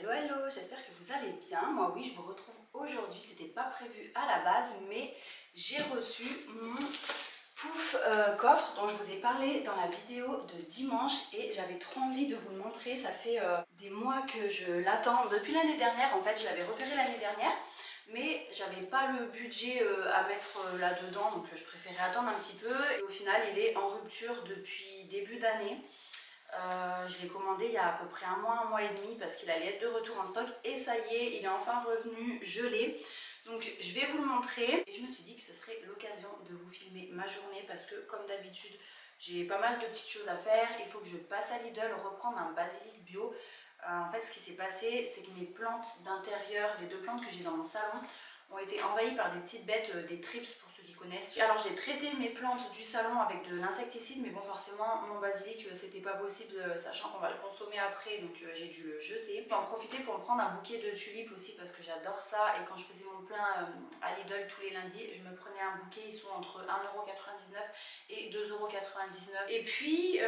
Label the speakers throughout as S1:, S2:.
S1: Hello hello, j'espère que vous allez bien. Moi oui, je vous retrouve aujourd'hui, c'était pas prévu à la base, mais j'ai reçu mon pouf coffre dont je vous ai parlé dans la vidéo de dimanche et j'avais trop envie de vous le montrer. Ça fait des mois que je l'attends, depuis l'année dernière en fait, je l'avais repéré l'année dernière. Mais j'avais pas le budget à mettre là-dedans, donc je préférais attendre un petit peu. Et au final, il est en rupture depuis début d'année. Je l'ai commandé il y a à peu près un mois et demi parce qu'il allait être de retour en stock et ça y est, il est enfin revenu, je l'ai. Donc je vais vous le montrer et je me suis dit que ce serait l'occasion de vous filmer ma journée parce que comme d'habitude j'ai pas mal de petites choses à faire. Il faut que je passe à Lidl reprendre un basilic bio. En fait ce qui s'est passé c'est que mes plantes d'intérieur, les deux plantes que j'ai dans mon salon, ont été envahies par des petites bêtes, des trips pour ceux qui connaissent. Alors j'ai traité mes plantes du salon avec de l'insecticide, mais bon forcément mon basilic c'était pas possible sachant qu'on va le consommer après, donc j'ai dû le jeter. Je vais en profiter pour me prendre un bouquet de tulipes aussi parce que j'adore ça et quand je faisais mon plein à Lidl tous les lundis, je me prenais un bouquet, ils sont entre 1,99 € et 2,99 €. Et puis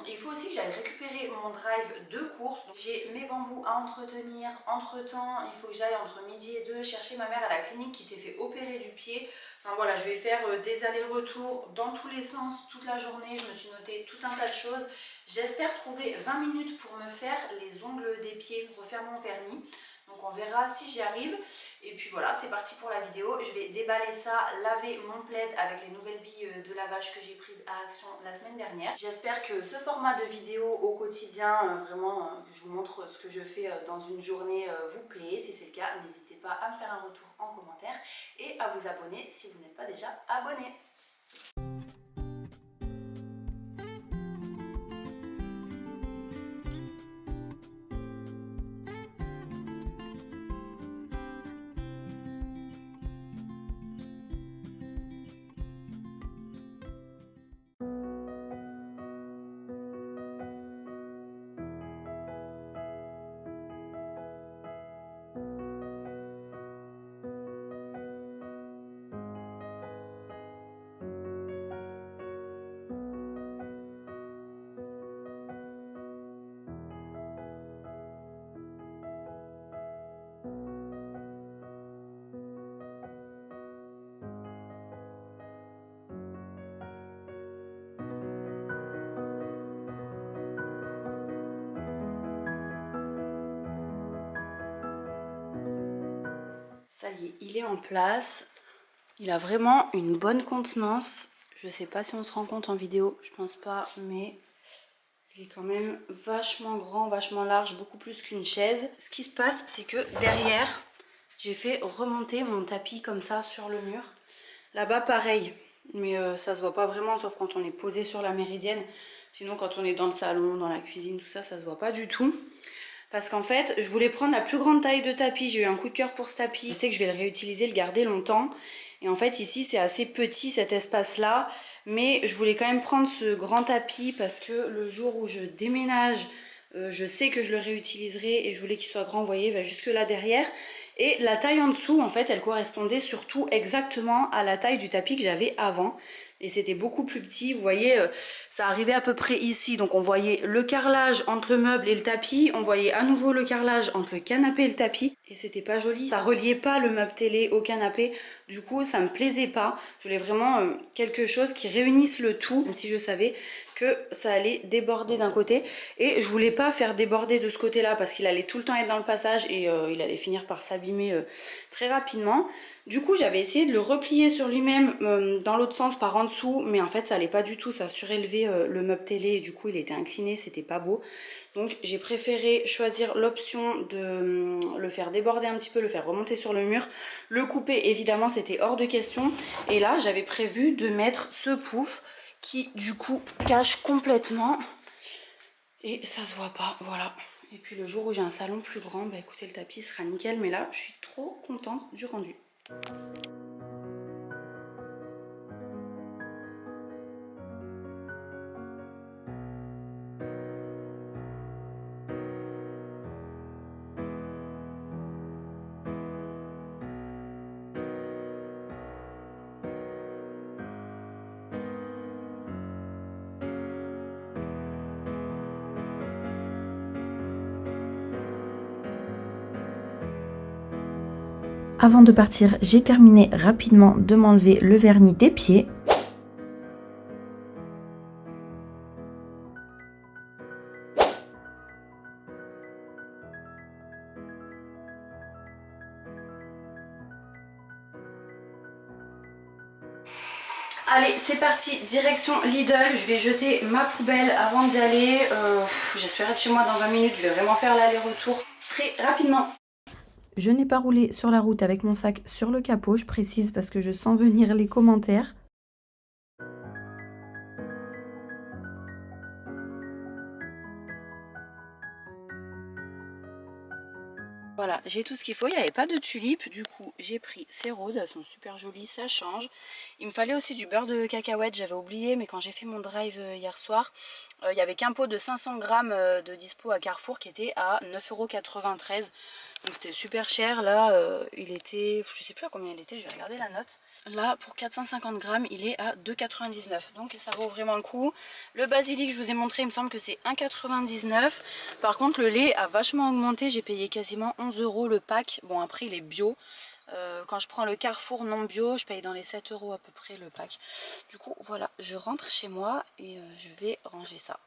S1: il faut aussi que j'aille récupérer mon drive de course. J'ai mes bambous à entretenir. Entre temps il faut que j'aille entre midi et 2 chercher ma mère à la clinique qui s'est fait opérer du pied. Enfin voilà, je vais faire des allers-retours dans tous les sens toute la journée. Je me suis noté tout un tas de choses. J'espère trouver 20 minutes pour me faire les ongles des pieds, refaire mon vernis. Donc on verra si j'y arrive. Et puis voilà, c'est parti pour la vidéo. Je vais déballer ça, laver mon plaid avec les nouvelles billes de lavage que j'ai prises à Action la semaine dernière. J'espère que ce format de vidéo au quotidien, vraiment que je vous montre ce que je fais dans une journée, vous plaît. Si c'est le cas, n'hésitez pas à me faire un retour en commentaire et à vous abonner si vous n'êtes pas déjà abonné. Ça y est, il est en place. Il a vraiment une bonne contenance. Je sais pas si on se rend compte en vidéo, je pense pas, mais il est quand même vachement grand, vachement large, beaucoup plus qu'une chaise. Ce qui se passe, c'est que derrière, j'ai fait remonter mon tapis comme ça sur le mur. Là-bas, pareil, mais ça se voit pas vraiment, sauf quand on est posé sur la méridienne. Sinon, quand on est dans le salon, dans la cuisine, tout ça, ça se voit pas du tout. Parce qu'en fait, je voulais prendre la plus grande taille de tapis. J'ai eu un coup de cœur pour ce tapis. Je sais que je vais le réutiliser, le garder longtemps. Et en fait, ici, c'est assez petit cet espace-là. Mais je voulais quand même prendre ce grand tapis parce que le jour où je déménage, je sais que je le réutiliserai et je voulais qu'il soit grand. Vous voyez, il va jusque là derrière. Et la taille en dessous, en fait, elle correspondait surtout exactement à la taille du tapis que j'avais avant. Et c'était beaucoup plus petit, vous voyez, ça arrivait à peu près ici. Donc on voyait le carrelage entre le meuble et le tapis. On voyait à nouveau le carrelage entre le canapé et le tapis. Et c'était pas joli, ça reliait pas le meuble télé au canapé. Du coup, ça me plaisait pas. Je voulais vraiment quelque chose qui réunisse le tout, même si je savais que ça allait déborder d'un côté. Et je voulais pas faire déborder de ce côté-là parce qu'il allait tout le temps être dans le passage et il allait finir par s'abîmer très rapidement. Du coup, j'avais essayé de le replier sur lui-même dans l'autre sens par en dessous, mais en fait, ça allait pas du tout. Ça surélevait le meuble télé et du coup, il était incliné, c'était pas beau. Donc, j'ai préféré choisir l'option de le faire déborder un petit peu, le faire remonter sur le mur. Le couper, évidemment, c'était hors de question. Et là, j'avais prévu de mettre ce pouf qui, du coup, cache complètement. Et ça se voit pas, voilà. Et puis le jour où j'ai un salon plus grand, bah écoutez, le tapis sera nickel. Mais là, je suis trop contente du rendu.
S2: Avant de partir, j'ai terminé rapidement de m'enlever le vernis des pieds.
S1: Allez, c'est parti, direction Lidl. Je vais jeter ma poubelle avant d'y aller. J'espère être chez moi dans 20 minutes. Je vais vraiment faire l'aller-retour très rapidement.
S2: Je n'ai pas roulé sur la route avec mon sac sur le capot, je précise parce que je sens venir les commentaires.
S1: Voilà, j'ai tout ce qu'il faut. Il n'y avait pas de tulipes, du coup j'ai pris ces roses, elles sont super jolies, ça change. Il me fallait aussi du beurre de cacahuète, j'avais oublié, mais quand j'ai fait mon drive hier soir, il n'y avait qu'un pot de 500 grammes de dispo à Carrefour qui était à 9,93 €. Donc c'était super cher. Là il était, je sais plus à combien il était, je vais regarder la note. Là pour 450 grammes il est à 2,99 €, donc ça vaut vraiment le coup. Le basilic, je vous ai montré, il me semble que c'est 1,99 €. Par contre le lait a vachement augmenté, j'ai payé quasiment 11 € le pack. Bon après il est bio. Quand je prends le Carrefour non bio, je paye dans les 7 € à peu près le pack. Du coup voilà, je rentre chez moi et je vais ranger ça.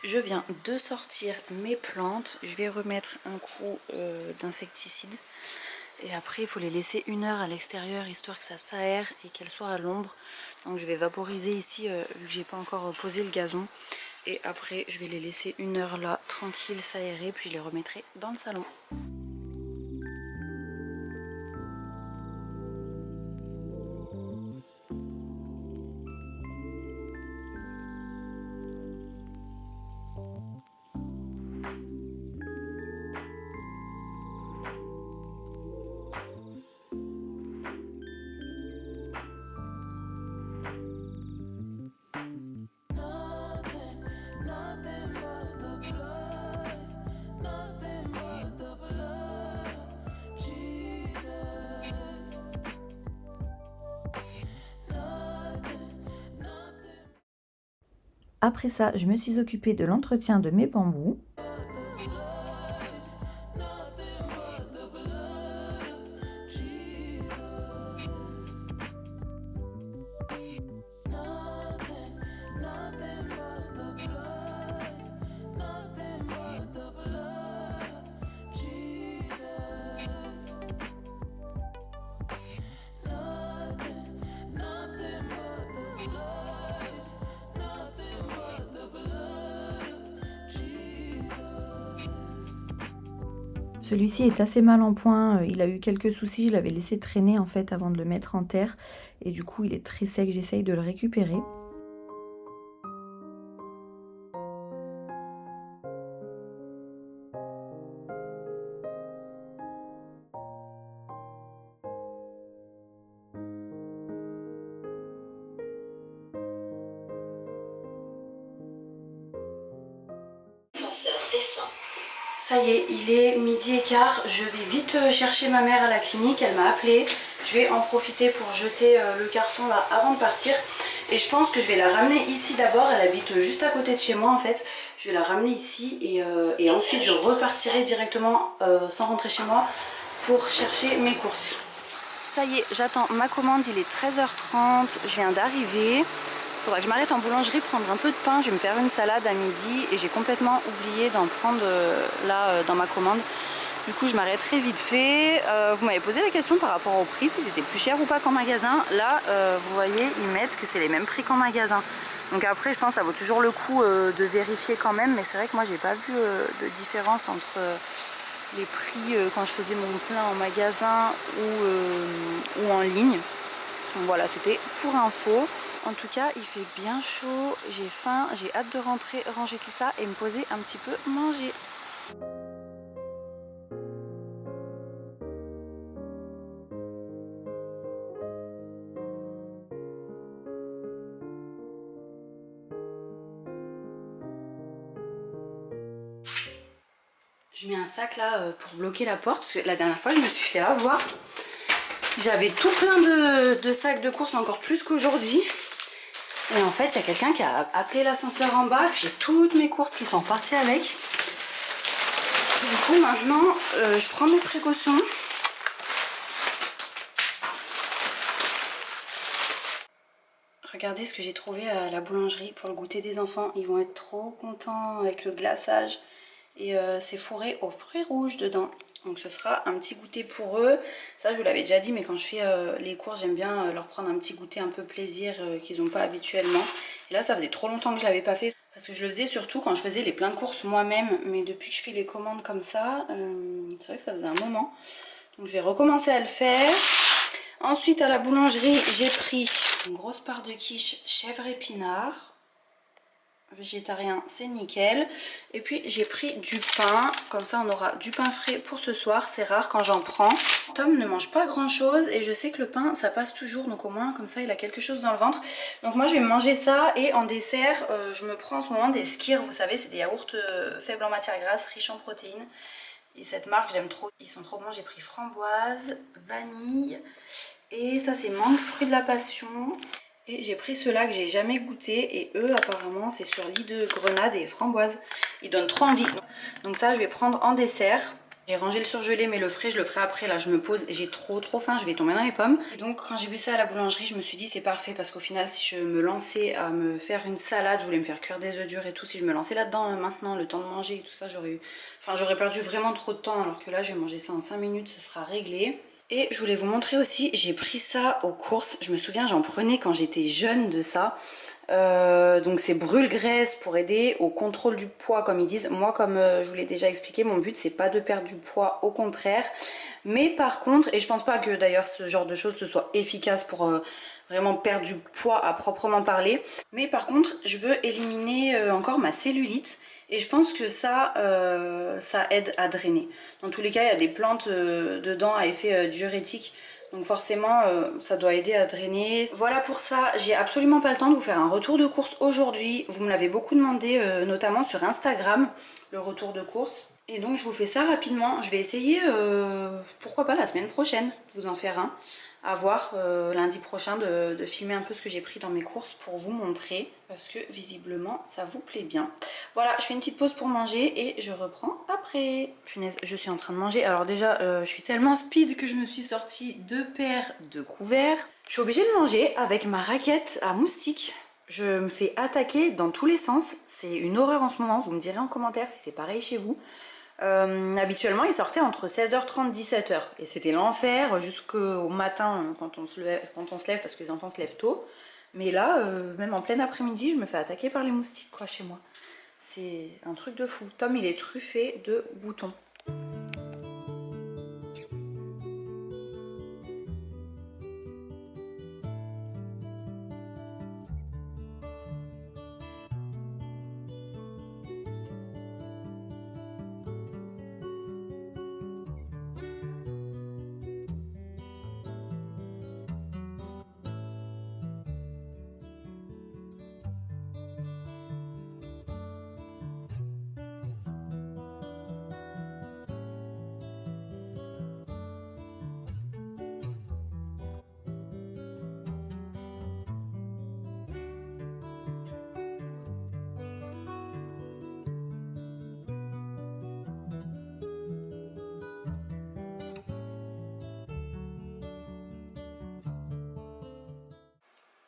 S1: Je viens de sortir mes plantes, je vais remettre un coup d'insecticide et après il faut les laisser 1 heure à l'extérieur histoire que ça s'aère et qu'elles soient à l'ombre. Donc je vais vaporiser ici vu que j'ai pas encore posé le gazon, et après je vais les laisser 1 heure là tranquille s'aérer, puis je les remettrai dans le salon.
S2: Après ça, je me suis occupée de l'entretien de mes bambous. Celui-ci est assez mal en point, il a eu quelques soucis, je l'avais laissé traîner en fait avant de le mettre en terre et du coup il est très sec, j'essaye de le récupérer.
S1: Ça y est, il est 12h15, je vais vite chercher ma mère à la clinique, elle m'a appelé. Je vais en profiter pour jeter le carton là avant de partir. Et je pense que je vais la ramener ici d'abord, elle habite juste à côté de chez moi en fait. Je vais la ramener ici et ensuite je repartirai directement sans rentrer chez moi pour chercher mes courses. Ça y est, j'attends ma commande, il est 13h30, je viens d'arriver. faudra que je m'arrête en boulangerie, prendre un peu de pain. Je vais me faire une salade à midi et j'ai complètement oublié d'en prendre là dans ma commande. Du coup je m'arrêterai vite fait. Vous m'avez posé la question par rapport au prix, si c'était plus cher ou pas qu'en magasin. Là vous voyez ils mettent que c'est les mêmes prix qu'en magasin. Donc après je pense que ça vaut toujours le coup de vérifier quand même. Mais c'est vrai que moi j'ai pas vu de différence entre les prix quand je faisais mon plein en magasin ou en ligne. Donc voilà, c'était pour info. En tout cas il fait bien chaud, j'ai faim, j'ai hâte de rentrer, ranger tout ça et me poser un petit peu manger. Je mets un sac là pour bloquer la porte parce que la dernière fois je me suis fait avoir. J'avais tout plein de sacs de courses, encore plus qu'aujourd'hui. Et en fait il y a quelqu'un qui a appelé l'ascenseur en bas. J'ai toutes mes courses qui sont parties avec. Du coup maintenant je prends mes précautions. Regardez ce que j'ai trouvé à la boulangerie pour le goûter des enfants. Ils vont être trop contents avec le glaçage. Et c'est fourré aux fruits rouges dedans. Donc ce sera un petit goûter pour eux. Ça je vous l'avais déjà dit, mais quand je fais les courses j'aime bien leur prendre un petit goûter un peu plaisir qu'ils n'ont pas habituellement. Et là ça faisait trop longtemps que je l'avais pas fait. Parce que je le faisais surtout quand je faisais les pleins de courses moi-même. Mais depuis que je fais les commandes comme ça, c'est vrai que ça faisait un moment. Donc je vais recommencer à le faire. Ensuite à la boulangerie j'ai pris une grosse part de quiche chèvre épinard. Végétarien c'est nickel. Et puis j'ai pris du pain, comme ça on aura du pain frais pour ce soir. C'est rare quand j'en prends. Tom ne mange pas grand chose et je sais que le pain ça passe toujours, donc au moins comme ça il a quelque chose dans le ventre. Donc moi je vais manger ça. Et en dessert je me prends en ce moment des Skyr, vous savez c'est des yaourts faibles en matière grasse, riches en protéines. Et cette marque j'aime trop, ils sont trop bons. J'ai pris framboise, vanille et ça c'est mangue, fruit de la passion. Et j'ai pris ceux-là que j'ai jamais goûté et eux apparemment c'est sur lit de grenade et framboise. Ils donnent trop envie. Donc ça je vais prendre en dessert. J'ai rangé le surgelé mais le frais je le ferai après. Là je me pose, j'ai trop faim, je vais tomber dans les pommes. Et donc quand j'ai vu ça à la boulangerie je me suis dit c'est parfait. Parce qu'au final si je me lançais à me faire une salade, je voulais me faire cuire des œufs durs et tout. Si je me lançais là-dedans maintenant, le temps de manger et tout ça, j'aurais perdu vraiment trop de temps. Alors que là je vais manger ça en 5 minutes, ce sera réglé. Et je voulais vous montrer aussi, j'ai pris ça aux courses. Je me souviens, j'en prenais quand j'étais jeune de ça. Donc c'est brûle-graisse pour aider au contrôle du poids comme ils disent. Moi comme je vous l'ai déjà expliqué, mon but c'est pas de perdre du poids, au contraire. Mais par contre, et je pense pas que d'ailleurs ce genre de choses ce soit efficace pour vraiment perdre du poids à proprement parler. Mais par contre je veux éliminer encore ma cellulite. Et je pense que ça aide à drainer. Dans tous les cas, il y a des plantes dedans à effet diurétique. Donc forcément, ça doit aider à drainer. Voilà pour ça, j'ai absolument pas le temps de vous faire un retour de course aujourd'hui. Vous me l'avez beaucoup demandé, notamment sur Instagram, le retour de course. Et donc je vous fais ça rapidement. Je vais essayer, pourquoi pas la semaine prochaine, de vous en faire un. À voir lundi prochain de filmer un peu ce que j'ai pris dans mes courses pour vous montrer. Parce que visiblement ça vous plaît bien. Voilà, je fais une petite pause pour manger et je reprends après. Punaise, je suis en train de manger. Alors déjà, je suis tellement speed que je me suis sortie 2 paires de couverts. Je suis obligée de manger avec ma raquette à moustiques. Je me fais attaquer dans tous les sens. C'est une horreur en ce moment. Vous me direz en commentaire si c'est pareil chez vous. Habituellement il sortait entre 16h30 et 17h et c'était l'enfer jusqu'au matin quand on se lève parce que les enfants se lèvent tôt. Mais là même en plein après-midi je me fais attaquer par les moustiques quoi chez moi. C'est un truc de fou. Tom il est truffé de boutons.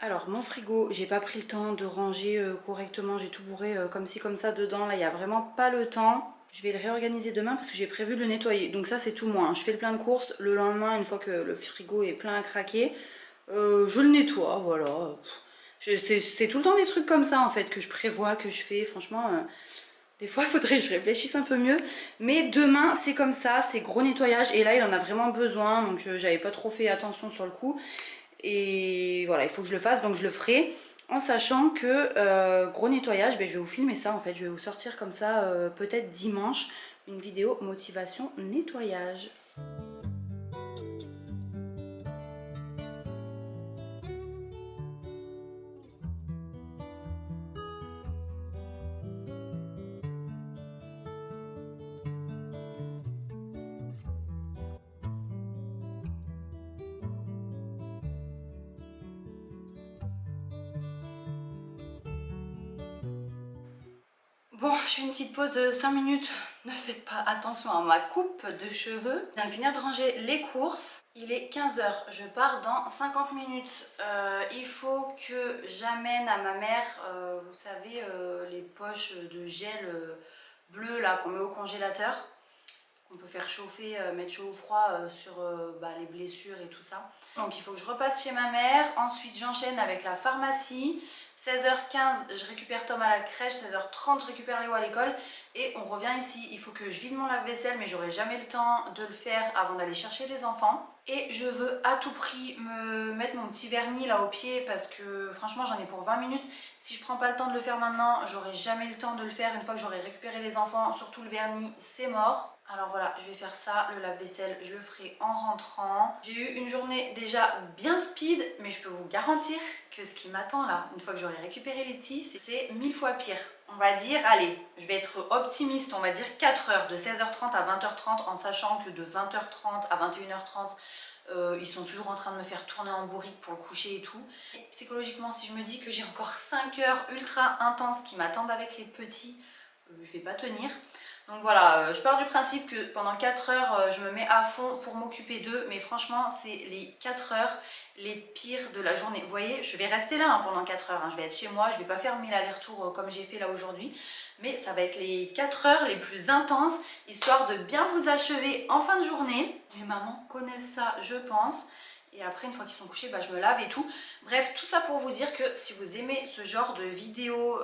S1: Alors mon frigo, j'ai pas pris le temps de ranger correctement, j'ai tout bourré comme ci comme ça dedans, là il n'y a vraiment pas le temps. Je vais le réorganiser demain parce que j'ai prévu de le nettoyer, donc ça c'est tout moi, hein. Je fais le plein de courses, le lendemain une fois que le frigo est plein à craquer, je le nettoie, voilà. C'est tout le temps des trucs comme ça en fait que je prévois, que je fais, franchement... Des fois, il faudrait que je réfléchisse un peu mieux. Mais demain, c'est comme ça, c'est gros nettoyage. Et là, il en a vraiment besoin. Donc, j'avais pas trop fait attention sur le coup. Et voilà, il faut que je le fasse. Donc, je le ferai en sachant que gros nettoyage, ben, je vais vous filmer ça en fait. Je vais vous sortir comme ça, peut-être dimanche, une vidéo motivation nettoyage. Bon, je fais une petite pause de 5 minutes. Ne faites pas attention à ma coupe de cheveux. Je viens de finir de ranger les courses. Il est 15 h. Je pars dans 50 minutes. Il faut que j'amène à ma mère, vous savez, les poches de gel bleu là qu'on met au congélateur. Qu'on peut faire chauffer, mettre chaud ou froid sur les blessures et tout ça. Donc il faut que je repasse chez ma mère. Ensuite j'enchaîne avec la pharmacie. 16h15 je récupère Tom à la crèche. 16h30 je récupère Léo à l'école. Et on revient ici. Il faut que je vide mon lave-vaisselle, mais j'aurai jamais le temps de le faire avant d'aller chercher les enfants. Et je veux à tout prix me mettre mon petit vernis là au pied parce que franchement j'en ai pour 20 minutes. Si je prends pas le temps de le faire maintenant, j'aurai jamais le temps de le faire une fois que j'aurai récupéré les enfants. Surtout le vernis, c'est mort. Alors voilà, je vais faire ça, le lave-vaisselle, je le ferai en rentrant. J'ai eu une journée déjà bien speed, mais je peux vous garantir que ce qui m'attend là, une fois que j'aurai récupéré les petits, c'est 1000 fois pire. On va dire, allez, je vais être optimiste, on va dire 4 heures, de 16h30 à 20h30, en sachant que de 20h30 à 21h30, ils sont toujours en train de me faire tourner en bourrique pour le coucher et tout. Et psychologiquement, si je me dis que j'ai encore 5 heures ultra intenses qui m'attendent avec les petits, je vais pas tenir. Donc voilà, je pars du principe que pendant 4 heures, je me mets à fond pour m'occuper d'eux. Mais franchement, c'est les 4 heures les pires de la journée. Vous voyez, je vais rester là pendant 4 heures. Je vais être chez moi, je ne vais pas faire 1000 allers-retours comme j'ai fait là aujourd'hui. Mais ça va être les 4 heures les plus intenses, histoire de bien vous achever en fin de journée. Les mamans connaissent ça, je pense. Et après, une fois qu'ils sont couchés, je me lave et tout. Bref, tout ça pour vous dire que si vous aimez ce genre de vidéo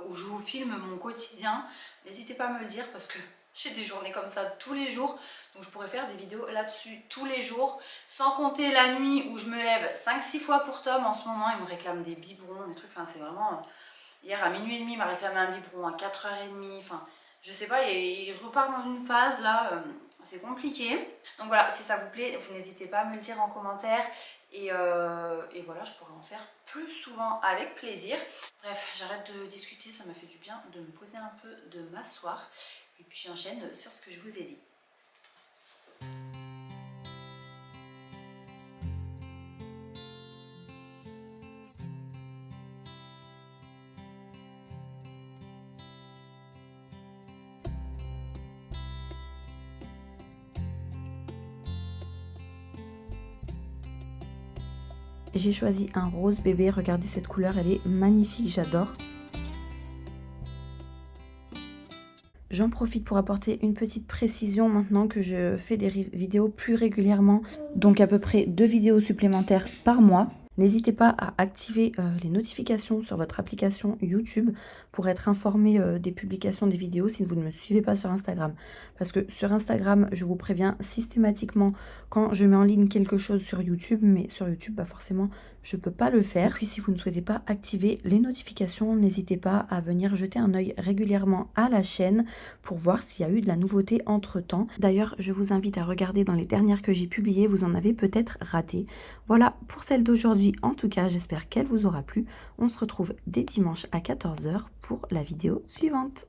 S1: où je vous filme mon quotidien, n'hésitez pas à me le dire parce que j'ai des journées comme ça tous les jours. Donc je pourrais faire des vidéos là-dessus tous les jours. Sans compter la nuit où je me lève 5-6 fois pour Tom. En ce moment, il me réclame des biberons, des trucs. Enfin, c'est vraiment... Hier, à minuit et demi, il m'a réclamé un biberon. À 4h30, enfin... Je sais pas, il repart dans une phase là, c'est compliqué. Donc voilà, si ça vous plaît, vous n'hésitez pas à me le dire en commentaire. Et voilà, je pourrais en faire plus souvent avec plaisir. Bref, j'arrête de discuter, ça m'a fait du bien de me poser un peu, de m'asseoir. Et puis j'enchaîne sur ce que je vous ai dit.
S2: J'ai choisi un rose bébé, regardez cette couleur, elle est magnifique, j'adore. J'en profite pour apporter une petite précision maintenant que je fais des vidéos plus régulièrement, donc à peu près 2 vidéos supplémentaires par mois. N'hésitez pas à activer les notifications sur votre application YouTube pour être informé des publications des vidéos si vous ne me suivez pas sur Instagram. Parce que sur Instagram, je vous préviens systématiquement quand je mets en ligne quelque chose sur YouTube, mais sur YouTube, forcément, je ne peux pas le faire. Puis si vous ne souhaitez pas activer les notifications, n'hésitez pas à venir jeter un œil régulièrement à la chaîne pour voir s'il y a eu de la nouveauté entre-temps. D'ailleurs, je vous invite à regarder dans les dernières que j'ai publiées, vous en avez peut-être raté. Voilà pour celle d'aujourd'hui. En tout cas, j'espère qu'elle vous aura plu. On se retrouve dès dimanche à 14 h pour la vidéo suivante.